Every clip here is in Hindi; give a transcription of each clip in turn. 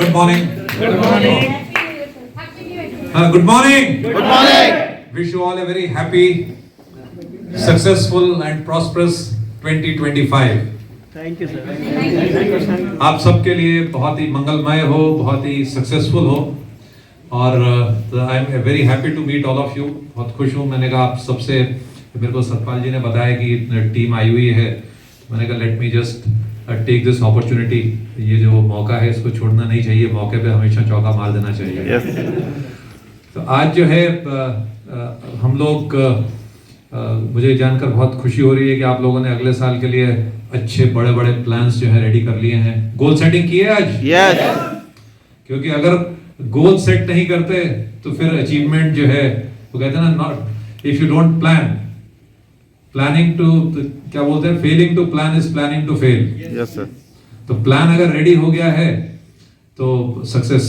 Good morning. Good morning. Good morning. Good morning. Wish you all a very happy, successful and prosperous 2025. Thank you, sir. Thank you, sir. आप सबके लिए बहुत ही मंगलमय हो, बहुत ही सक्सेसफुल हो और I am very happy to meet all of you. बहुत खुश हूँ. मैंने कहा आप सबसे, मेरे को सतपाल जी ने बताया कि टीम आई हुई है. मैंने कहा let me just take this opportunity. ये जो मौका है इसको छोड़ना नहीं चाहिए. मौके पे हमेशा चौका मार देना चाहिए. Yes. तो आज जो है हम लोग मुझे जानकर बहुत खुशी हो रही है कि आप लोगों ने अगले साल के लिए अच्छे बड़े बड़े प्लान्स जो है रेडी कर लिए हैं. गोल सेटिंग की है आज. Yes. क्योंकि अगर गोल सेट नहीं करते तो फिर अचीवमेंट जो है वो कहते हैं ना, not if you don't plan, planning to क्या बोलते हैं, failing to plan is planning to fail. Yes, sir. तो प्लान अगर रेडी हो गया है तो सक्सेस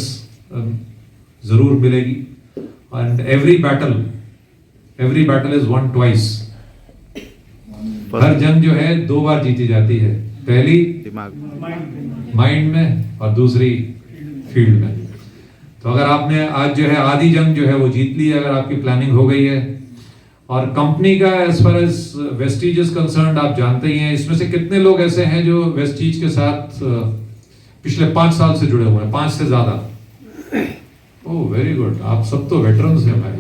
जरूर मिलेगी. And every battle is won twice. हर जंग जो है 2 बार जीती जाती है. पहली दिमाग माइंड में और दूसरी फील्ड में. तो अगर आपने आज जो है आधी जंग जो है वो जीत ली है, अगर आपकी प्लानिंग हो गई है. और कंपनी का as far as Vestige is concerned आप जानते ही हैं. इसमें से कितने लोग ऐसे हैं जो वेस्टीज के साथ पिछले 5 साल से जुड़े हुए हैं, 5 से ज्यादा? Oh very good. आप सब तो वेटरन्स हैं हमारे.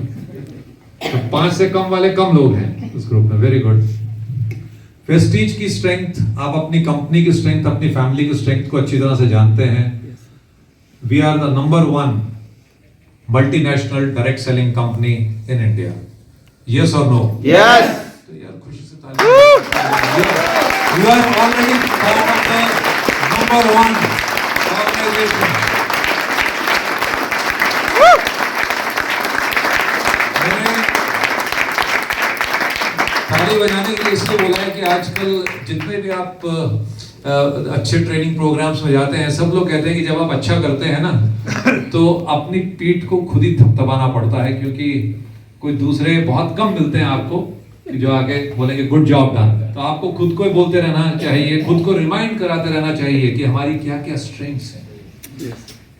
तो 5 से कम वाले कम लोग हैं इस ग्रुप में. Very good. वेस्टीज की स्ट्रेंथ, आप अपनी कंपनी की स्ट्रेंथ, अपनी फैमिली की स्ट्रेंथ को अच्छी तरह से जानते हैं. We are the number 1 multinational direct selling company in India. Yes or no? Yes. तो यार खुशी से ताली. You are already part of the number 1 organization. मैंने ताली बजाने के लिए इसलिए बोला है कि आजकल जितने भी आप अच्छे ट्रेनिंग प्रोग्राम्स में जाते हैं, सब लोग कहते हैं कि जब आप अच्छा करते हैं ना तो अपनी पीठ को खुद ही थपथपाना पड़ता है, क्योंकि कोई दूसरे बहुत कम मिलते हैं आपको जो आगे बोलेंगे गुड जॉब डन. तो आपको खुद को ही बोलते रहना चाहिए, खुद को रिमाइंड कराते रहना चाहिए कि हमारी क्या क्या स्ट्रेंथ्स हैं.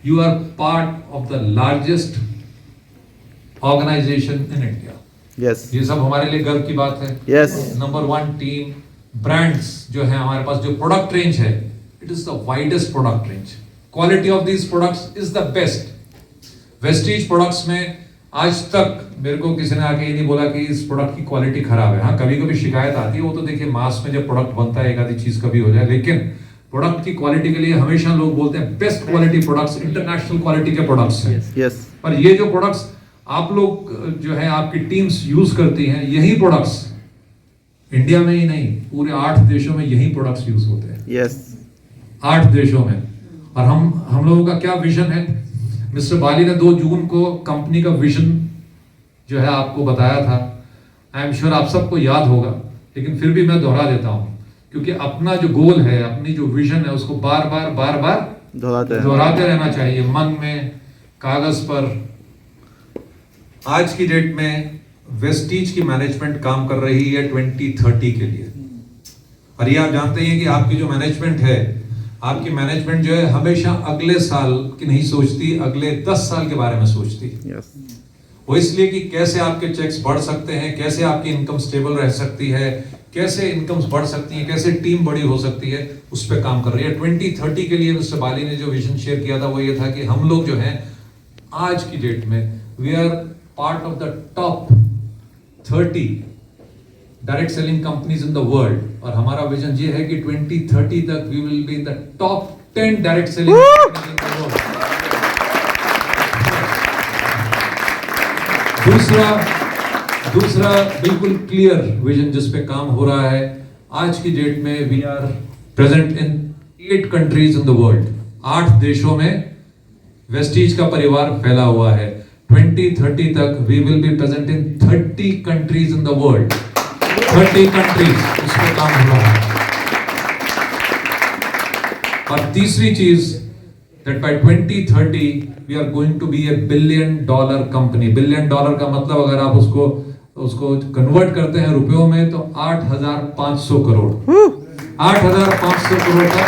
You are part of the largest organisation in India. Yes. ये सब हमारे लिए गर्व की बात है. Yes. Number 1 team. ब्रांड्स जो है हमारे पास, जो प्रोडक्ट रेंज है, it is the widest product range. Quality of these products is the best. Vestige products में आज तक मेरे को किसी ने आके ये नहीं बोला कि इस प्रोडक्ट की क्वालिटी खराब है. हाँ, कभी कभी शिकायत आती है, वो तो देखिए मास में जब प्रोडक्ट बनता है एक आधी चीज कभी हो जाए, लेकिन प्रोडक्ट की क्वालिटी के लिए हमेशा लोग बोलते हैं best quality products, international quality के प्रोडक्ट्स हैं. Yes. पर ये जो प्रोडक्ट्स आप लोग जो है आपकी टीम्स यूज करती हैं, यही प्रोडक्ट्स इंडिया में ही नहीं पूरे 8 देशों में यही प्रोडक्ट्स यूज होते हैं. Yes. 8 देशों में. और हम लोगों का क्या विजन है? मिस्टर बाली ने 2 जून को कंपनी का विजन जो है आपको बताया था. आई एम श्योर आप सबको याद होगा, लेकिन फिर भी मैं दोहरा देता हूं, क्योंकि अपना जो गोल है, अपनी जो विजन है, उसको बार बार दोहराते रहना चाहिए, मन में, कागज पर. आज की डेट में वेस्टीज की मैनेजमेंट काम कर रही है 2030 के लिए. और ये आप जानते हैं कि आपकी जो मैनेजमेंट है, आपकी मैनेजमेंट जो है हमेशा अगले साल की नहीं सोचती, अगले 10 साल के बारे में सोचती. Yes. वो इसलिए कि कैसे आपके चेक्स बढ़ सकते हैं, कैसे आपकी इनकम स्टेबल रह सकती है, कैसे इनकम्स बढ़ सकती हैं, कैसे टीम बड़ी हो सकती है, उस पर काम कर रही है. 2030 के लिए मिस्टर बाली ने जो विजन शेयर किया था वो ये था कि हम लोग जो हैं आज की डेट में we are part of the top 30 direct selling companies in the world. और हमारा विजन ये है कि 2030 तक we will be in the top 10 direct selling companies in the world. दूसरा बिल्कुल क्लियर विजन जिस पे काम हो रहा है आज की डेट में, we are present in 8 countries in the world. 8 देशों में वेस्टीज का परिवार फैला हुआ है. 2030 तक we will be present in 30 countries in the world. 30 countries, उस पे काम हो रहा है. और तीसरी चीज, that by 2030 we are going to be a $1 billion company. $1 billion का मतलब अगर आप उसको कन्वर्ट करते हैं रुपयों में तो 8,500 करोड़. 8,500 करोड़ का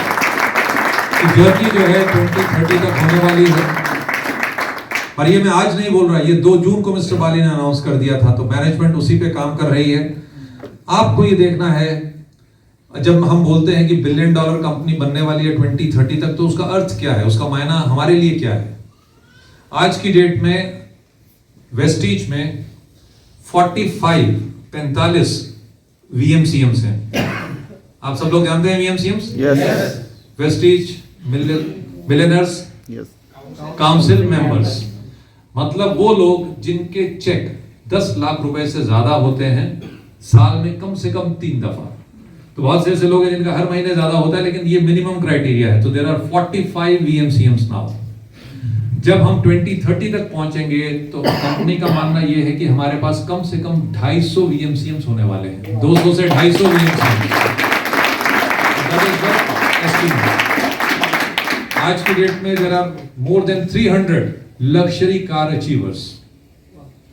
जर्नी जो है 2030 तक होने वाली है। और ये मैं आज नहीं बोल रहा, ये 2 जून को मिस्टर बाली ने अनाउंस कर दिया था, तो मैनेजमेंट उसी पे काम कर रही है। आपको ये देखना है, जब हम बोलते हैं कि $1 बिलियन कंपनी बनने वाली है 2030 तक, तो उसका अर्थ क्या है, उसका मायना हमारे लिए क्या है। आज की डेट में वेस्टीज में 45 VMCMs हैं। आप सब लोग जानते हैं VMCMs? Yes. Vestige millionaires Yes. Council members, मतलब वो लोग जिनके चेक 10 लाख रुपए से ज्यादा होते हैं साल में कम से कम 3 दफा। तो बहुत से ऐसे लोग हैं जिनका हर महीने ज्यादा होता है, लेकिन ये मिनिमम क्राइटेरिया है। तो देयर आर 45 VMCMs नाउ। जब हम 2030 तक पहुंचेंगे तो कंपनी का मानना यह है कि हमारे पास कम से कम 250 VMCMs होने वाले हैं, 200 से 250 VMCMs। आज की डेट में there are more than 300 luxury car achievers.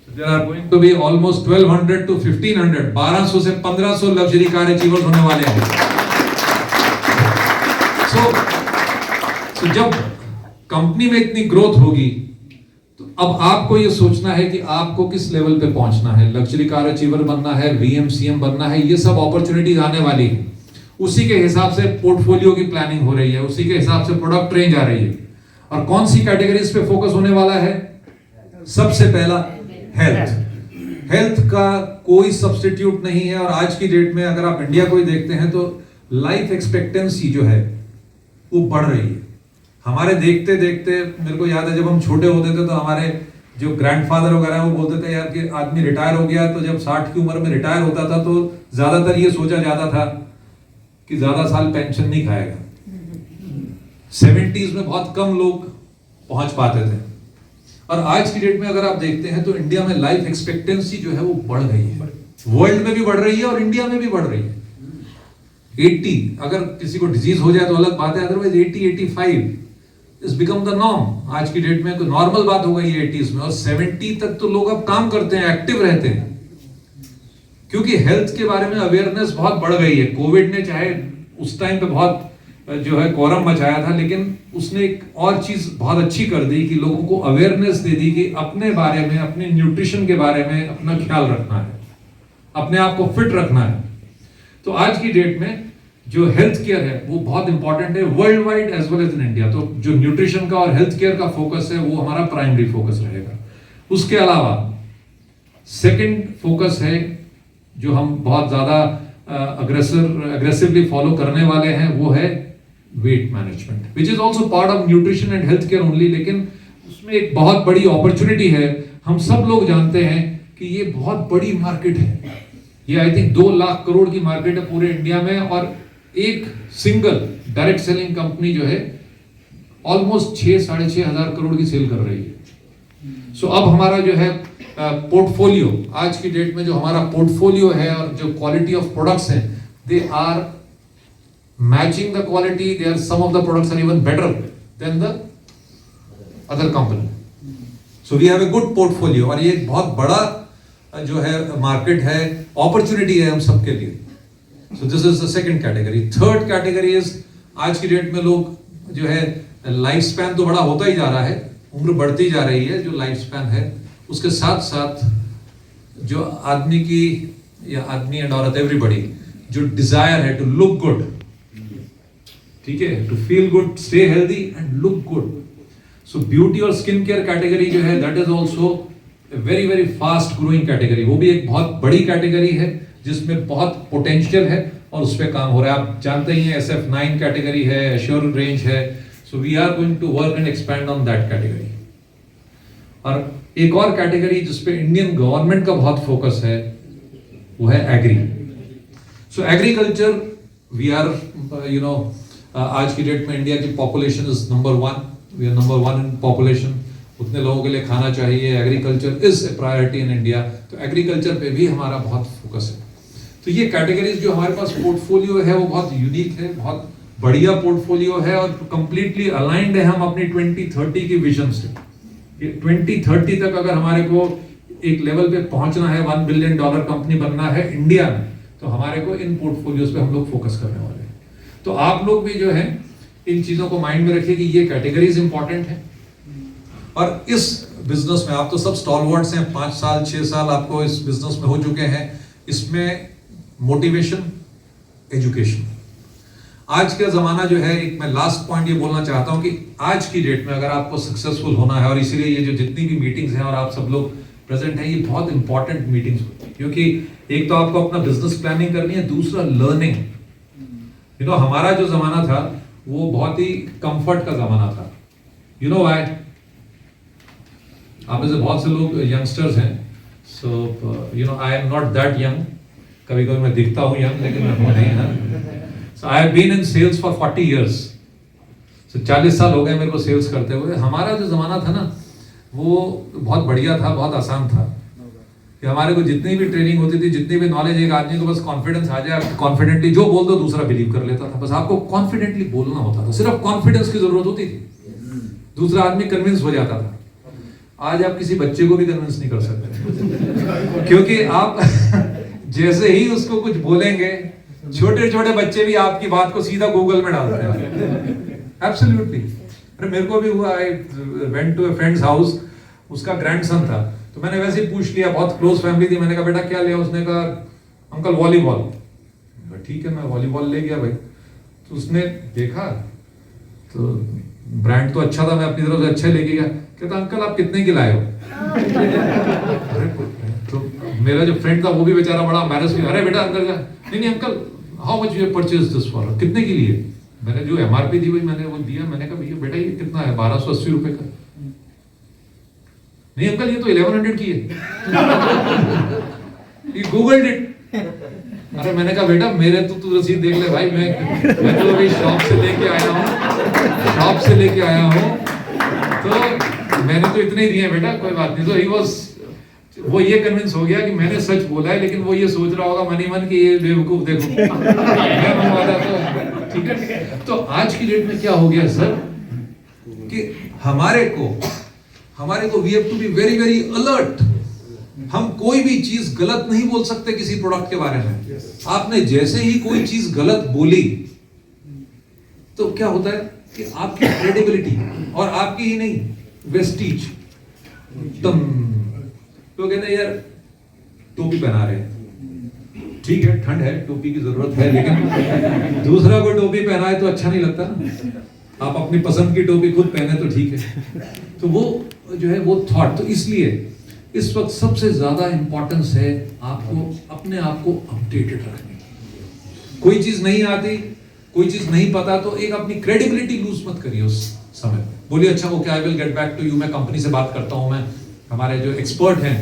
There are going to be almost 1200 to 1500, 1200 से 1500 लग्जरी कार अचीवर्स होने वाले हैं। सो जब कंपनी में इतनी ग्रोथ होगी तो अब आपको ये सोचना है कि आपको किस लेवल पे पहुंचना है। लग्जरी कार अचीवर बनना है, VMCM बनना है, ये सब अपॉर्चुनिटीज आने वाली है। उसी के हिसाब से पोर्टफोलियो की प्लानिंग हो रही है, उसी के हिसाब से प्रोडक्ट रेंज आ रही है। और कौन सी कैटेगरीज पे फोकस होने वाला है? सबसे पहला हेल्थ। हेल्थ का कोई सब्स्टिट्यूट नहीं है। और आज की डेट में अगर आप इंडिया को ही देखते हैं तो लाइफ एक्सपेक्टेंसी जो है वो बढ़ रही है। हमारे देखते देखते, मेरे को याद है जब हम छोटे होते थे तो हमारे जो ग्रैंडफादर वगैरह वो बोलते थे यार कि आदमी रिटायर हो गया, तो जब 60 की उम्र में रिटायर होता था तो ज्यादातर ये सोचा जाता था कि ज्यादा साल पेंशन नहीं खाएगा। 70s में बहुत कम लोग पहुंच पाते थे। और आज की डेट में अगर आप देखते हैं तो इंडिया में लाइफ एक्सपेक्टेंसी जो है वो बढ़ गई है। वर्ल्ड में भी बढ़ रही है और इंडिया में भी बढ़ रही है। 80, अगर किसी को डिजीज हो जाए तो अलग बात है, otherwise 80-85 is become the norm. आज की डेट में कोई नॉर्मल बात हो गई है 80s में। और 70 तक तो लोग अब काम करते हैं, एक्टिव रहते हैं, क्योंकि हेल्थ के बारे में अवेयरनेस बहुत बढ़ गई है। कोविड ने चाहे उस टाइम पे बहुत जो है कोरम मचाया था, लेकिन उसने एक और चीज बहुत अच्छी कर दी कि लोगों को अवेयरनेस दे दी कि अपने बारे में, अपने न्यूट्रिशन के बारे में अपना ख्याल रखना है, अपने आप को फिट रखना है। तो आज की डेट में जो हेल्थ केयर है वो बहुत इंपॉर्टेंट है, world wide as well as in India. तो जो न्यूट्रिशन का और हेल्थ केयर का फोकस है वो हमारा प्राइमरी फोकस रहेगा। उसके अलावा सेकंड फोकस है जो हम बहुत ज्यादा अग्रेसिवली फॉलो करने वाले हैं, वो है weight management, which is also part of nutrition and health care only. लेकिन उसमें एक बहुत बड़ी अपॉर्चुनिटी है। हम सब लोग जानते हैं कि ये बहुत बड़ी मार्केट है। ये आई थिंक 2 लाख करोड़ की मार्केट है पूरे इंडिया में, और एक सिंगल डायरेक्ट सेलिंग कंपनी जो है ऑलमोस्ट 6-6.5 हजार करोड़ की सेल कर रही है। सो अब हमारा जो है पोर्टफोलियो, आज की डेट में जो हमारा पोर्टफोलियो है और जो क्वालिटी ऑफ प्रोडक्ट्स हैं, they are matching the quality, they are some of the products are even better than the other company. So we have a good portfolio, और ये एक बहुत बड़ा जो है मार्केट है, अपॉर्चुनिटी है हम सबके लिए। So this is the second category. Third category is, आज की डेट में लोग जो है लाइफ स्पैन तो बड़ा होता ही जा रहा है, उम्र बढ़ती जा रही है। जो लाइफ स्पैन है उसके साथ साथ जो आदमी की, या आदमी एंड औरत, एवरीबॉडी, जो डिजायर है टू लुक गुड, ठीक है, to feel good, stay healthy and look good. So beauty और स्किन केयर कैटेगरी जो है, that is also very very fast growing category. वो भी एक बहुत बड़ी कैटेगरी है जिसमें बहुत पोटेंशियल है और उस पर काम हो रहा है। आप जानते ही हैं SF9 कैटेगरी है, एश्योर रेंज है। So we are going to work and expand on that category. और एक और कैटेगरी जिसपे इंडियन गवर्नमेंट का बहुत फोकस है वो है agri. So agriculture, we are आज की डेट में इंडिया की population is number 1, we are number 1 in population. उतने लोगों के लिए खाना चाहिए, agriculture is a priority in India. तो एग्रीकल्चर पे भी हमारा बहुत फोकस है। तो ये कैटेगरीज जो हमारे पास पोर्टफोलियो है वो बहुत यूनिक है, बहुत बढ़िया पोर्टफोलियो है, और कंप्लीटली अलाइंड है हम अपनी 2030 की विजन से। 2030 तक अगर हमारे को एक लेवल पे पहुंचना है, $1 बिलियन कंपनी बनना है इंडिया में, तो हमारे को इन पोर्टफोलियोज पे हम लोग फोकस करने वाले हैं। तो आप लोग भी जो है इन चीजों को माइंड में रखिए कि ये कैटेगरीज इंपॉर्टेंट है। और इस बिजनेस में आप तो सब स्टॉलवर्ड्स हैं, 5 साल 6 साल आपको इस बिजनेस में हो चुके हैं। इसमें मोटिवेशन, एजुकेशन, आज का जमाना जो है, एक मैं लास्ट पॉइंट ये बोलना चाहता हूं कि आज की डेट में अगर आपको सक्सेसफुल होना है, और इसीलिए ये जो जितनी भी मीटिंग्स हैं और आप सब लोग प्रेजेंट हैं, ये बहुत इंपॉर्टेंट मीटिंग्स होती है, क्योंकि एक तो आपको अपना बिजनेस प्लानिंग करनी है, दूसरा लर्निंग। यू नो हमारा जो जमाना था वो बहुत ही कंफर्ट का जमाना था। You know why? आप में से बहुत से लोग यंगस्टर्स हैं, so you know I am not that young. कभी कभी मैं दिखता हूँ यंग, लेकिन मैं हूँ नहीं है। So I have been in sales for 40 years. So 40 साल हो गए मेरे को सेल्स करते हुए। हमारा जो जमाना था ना वो बहुत बढ़िया था, बहुत आसान था कि हमारे को जितनी भी ट्रेनिंग होती थी, जितनी भी नॉलेज, एक आदमी को बस कॉन्फिडेंस आ जाए, कॉन्फिडेंटली जो बोल दो दूसरा बिलीव कर लेता था। बस आपको कॉन्फिडेंटली बोलना होता था, सिर्फ कॉन्फिडेंस की जरूरत होती थी, दूसरा आदमी कन्विंस हो जाता था। आज आप किसी बच्चे को भी कन्विंस नहीं कर सकते क्योंकि आप जैसे ही उसको कुछ बोलेंगे, छोटे छोटे बच्चे भी आपकी बात को सीधा गूगल में डालते हैं। एब्सोल्युटली। अरे मेरे को भी हुआ, I went to a friend's house, उसका ग्रैंडसन था, तो मैंने वैसे ही पूछ लिया, बहुत क्लोज फैमिली थी, मैंने कहा बेटा क्या लिया? उसने कहा अंकल वॉलीबॉल। ठीक है, मैं वॉलीबॉल ले गया भाई। तो उसने देखा तो ब्रांड तो अच्छा था, मैं अपनी तरफ से अच्छा लेके गया। कहता अंकल आप कितने की लाए हो? तो मेरा जो फ्रेंड था वो भी बेचारा बड़ा एम्बैरेस हुआ। अरे बेटा अंदर जा। नहीं uncle, how much you purchase this for? कितने के लिए? मैंने जो एमआरपी दी हुई मैंने वो दिया। मैंने कहा भैया बेटा ये कितना है? 1280 रुपए का। नहीं अंकल ये तो 1100 की है। ये गूगल इट। अरे मैंने कहा बेटा मेरे तो तू रसीद देख ले भाई, मैं तो अभी शॉप से लेके आया हूँ, तो मैंने तो इतने ही दिए बेटा, कोई बात नहीं। तो वो ये कन्विंस हो गया कि मैंने सच बोला है, लेकिन वो ये सोच रहा होगा मन ही मन कि ये बेवकूफ देखो मैं मंगवाता तो ठीक है। तो आज की डेट में क्या हो गया सर कि हमारे को we have to be very very alert. हम कोई भी चीज गलत नहीं बोल सकते किसी प्रोडक्ट के बारे में। आपने जैसे ही कोई चीज गलत बोली तो क्या होता है कि आपकी क्रेडिबिलिटी, और आपकी ही नहीं, वेस्टीज, तुम तो कहते हैं यार टोपी पहना रहे हैं, ठीक है ठंड है, टोपी की जरूरत है, लेकिन दूसरा कोई टोपी पहना है तो अच्छा नहीं लगता ना। आप अपनी पसंद की टोपी खुद पहने तो ठीक है। तो वो जो है वो थॉट, तो इसलिए इस वक्त सबसे ज्यादा इंपॉर्टेंस है आपको अपने आप को अपडेटेड रखने की। कोई चीज नहीं आती, कोई चीज नहीं पता, तो एक अपनी क्रेडिबिलिटी लूज मत करिए उस समय। बोलिए अच्छा okay I will get back to you, मैं कंपनी से बात करता हूं, मैं हमारे जो एक्सपर्ट हैं,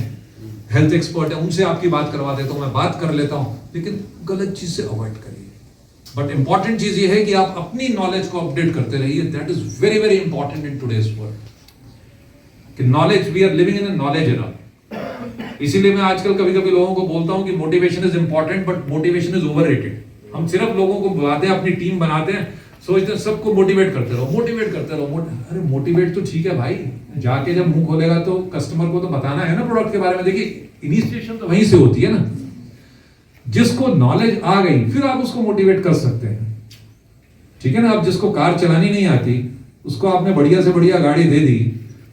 हेल्थ एक्सपर्ट हैं, उनसे आपकी बात करवा देता हूं, मैं बात कर लेता हूं, लेकिन गलत चीज से अवॉइड करिए। बट इंपॉर्टेंट चीज ये है कि आप अपनी नॉलेज को अपडेट करते रहिए। That is very very important in today's world कि knowledge, we are living in a knowledge era. इसीलिए मैं आजकल कभी कभी लोगों को बोलता हूं कि motivation is important but motivation is overrated. हम सिर्फ लोगों को बुलाते हैं, अपनी टीम बनाते हैं, सोचते हैं सबको मोटिवेट करते रहो। अरे मोटिवेट तो ठीक है भाई, जाके जब मुंह खोलेगा तो कस्टमर को तो बताना है ना प्रोडक्ट के बारे में। देखिए इनिशिएशन तो वहीं से होती है ना। जिसको नॉलेज आ गई फिर आप उसको मोटिवेट कर सकते हैं, ठीक है ना। आप जिसको कार चलानी नहीं आती उसको आपने बढ़िया से बढ़िया गाड़ी दे दी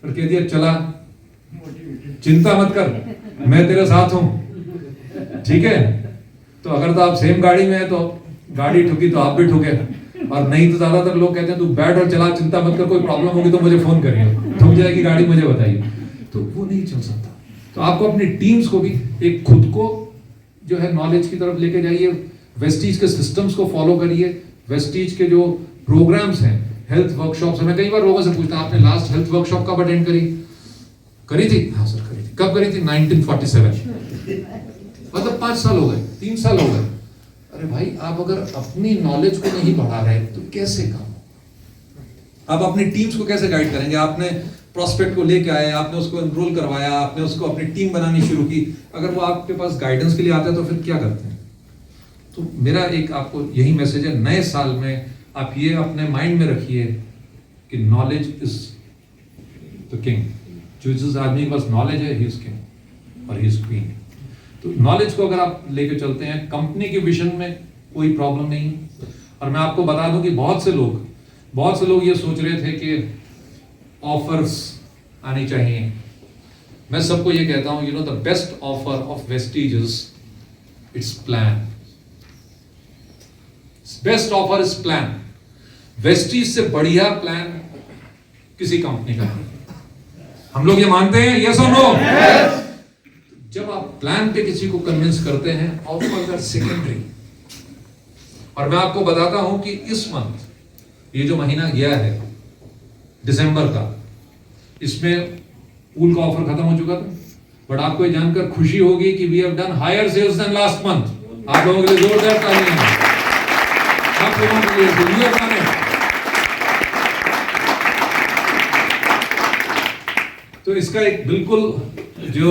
और कह दिया चला, चिंता मत कर मैं तेरे साथ हूं, ठीक है। तो अगर तो आप सेम गाड़ी में है तो गाड़ी ठुकी तो आप भी ठुके, और नहीं तो ज्यादातर लोग कहते हैं तू बैठ और चला, चिंता मत कर, कोई प्रॉब्लम होगी तो मुझे फोन करिए, ठुक जाएगी गाड़ी मुझे बताइए। तो वो नहीं चल सकता। तो आपको अपनी टीम्स को भी एक खुद को जो है नॉलेज की तरफ लेके जाइए। वेस्टीज के सिस्टम्स को फॉलो करिए, वेस्टीज के जो प्रोग्राम्स हैं, हेल्थ वर्कशॉप्स, मैं कई बार लोगों से पूछता हूं आपने लास्ट हेल्थ वर्कशॉप कब अटेंड करी थी? हाँ सर करी थी। कब करी थी? 1947। मतलब 5 साल हो गए, 3 साल हो गए। अरे भाई आप अगर अपनी नॉलेज को नहीं बढ़ा रहे तो कैसे काम? आप अपनी टीम्स को कैसे गाइड करेंगे? आपने प्रोस्पेक्ट को लेके आए, आपने उसको एनरोल करवाया, आपने उसको अपनी टीम बनानी शुरू की, अगर वो आपके पास गाइडेंस के लिए आता है तो फिर क्या करते हैं? तो मेरा एक आपको यही मैसेज है, नए साल में आप ये अपने माइंड में रखिए कि नॉलेज इज द किंग। जो जिस आदमी के पास नॉलेज है ही इज किंग और ही इज क्वीन। तो नॉलेज को अगर आप लेके चलते हैं, कंपनी के विजन में कोई प्रॉब्लम नहीं। और मैं आपको बता दूं कि बहुत से लोग बहुत से लोग ये सोच रहे थे कि ऑफर्स आनी चाहिए। मैं सबको ये कहता हूं, the best offer of Vestige it's plan. Best offer is plan. Vestige से बढ़िया प्लान किसी कंपनी का नहीं। हम लोग ये मानते हैं, यस और नो? जब आप प्लान पे किसी को कन्विंस करते हैं, ऑफर आर सेकेंडरी। और मैं आपको बताता हूं कि इस मंथ, ये जो महीना गया है दिसंबर का, इसमें पूल का ऑफर खत्म हो चुका था, बट आपको ये जानकर खुशी होगी कि we have done higher sales than last month. आप लोगों के लिए जोरदार तालियां हैं। आप लोगों के लिए वी हैव डन इट। तो इसका एक बिल्कुल जो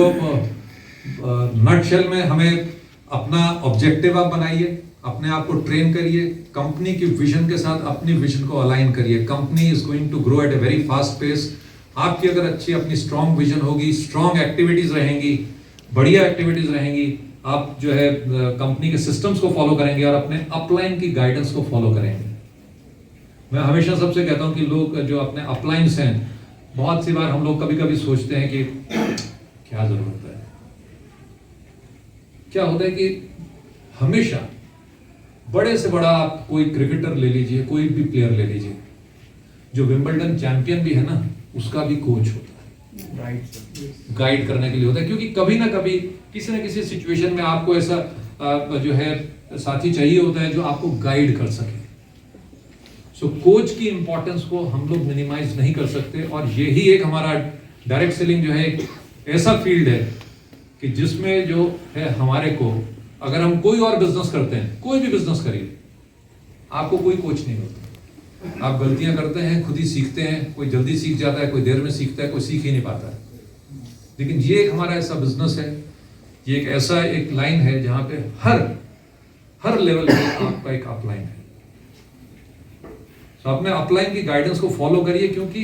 नटशेल में हमें अपना ऑब्जेक्टिव आप बनाइए, अपने आप को ट्रेन करिए, कंपनी की विजन के साथ अपनी विजन को अलाइन करिए। Company is going to grow at a very fast pace. आपकी अगर अच्छी अपनी स्ट्रॉन्ग विजन होगी, स्ट्रॉन्ग एक्टिविटीज रहेंगी, बढ़िया एक्टिविटीज रहेंगी, आप जो है कंपनी के सिस्टम्स को फॉलो करेंगे और अपने अपलाइन की गाइडेंस को फॉलो करेंगे। मैं हमेशा सबसे कहता हूं कि लोग जो अपने अपलाइंस हैं, बहुत सी बार हम लोग कभी कभी सोचते हैं कि क्या जरूरत है। क्या होता है कि हमेशा बड़े से बड़ा आप कोई क्रिकेटर ले लीजिए, कोई भी प्लेयर ले लीजिए, जो विंबलडन चैंपियन भी है ना, उसका भी कोच होता है, गाइड करने के लिए होता है। क्योंकि कभी ना कभी किसी न किसी सिचुएशन में आपको ऐसा जो है साथी चाहिए होता है जो आपको गाइड कर सके। सो कोच की इंपॉर्टेंस को हम लोग मिनिमाइज नहीं कर सकते। और यही एक हमारा डायरेक्ट सेलिंग जो है एक ऐसा फील्ड है कि जिसमें जो है हमारे को, अगर हम कोई और बिजनेस करते हैं, कोई भी बिजनेस करिए, आपको कोई कोच नहीं होता। आप गलतियां करते हैं, खुद ही सीखते हैं। कोई जल्दी सीख जाता है, कोई देर में सीखता है, कोई सीख ही नहीं पाता है। लेकिन ये एक हमारा ऐसा बिजनेस है, ये एक ऐसा एक लाइन है जहां पे हर लेवल पे आपका एक अपलाइन है। तो अपने अपलाइन की गाइडेंस को फॉलो करिए, क्योंकि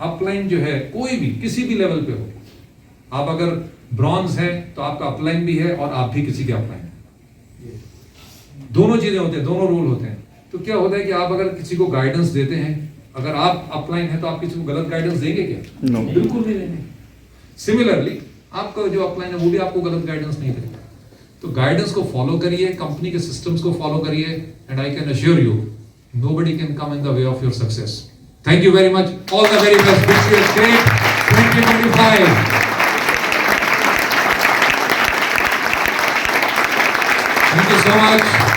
अपलाइन जो है कोई भी किसी भी लेवल पे हो, आप अगर ब्रॉन्ज है तो आपका अपलाइन भी है और आप भी किसी के अपलाइन है। दोनों चीजें होते हैं, दोनों रोल होते हैं। तो क्या होता है कि आप अगर किसी को गाइडेंस देते हैं, अगर आप अपलाइन है तो आप किसी को गलत गाइडेंस देंगे क्या? No. बिल्कुल नहीं देंगे। सिमिलरली आपका जो अपलाइन है वो भी आपको गलत गाइडेंस नहीं देगा। तो गाइडेंस को फॉलो करिए, कंपनी के सिस्टम्स को फॉलो करिए, and I can assure you nobody can come in the way of your success. Thank you very much. All the very best. Wish you a great 2025. Thank you so much.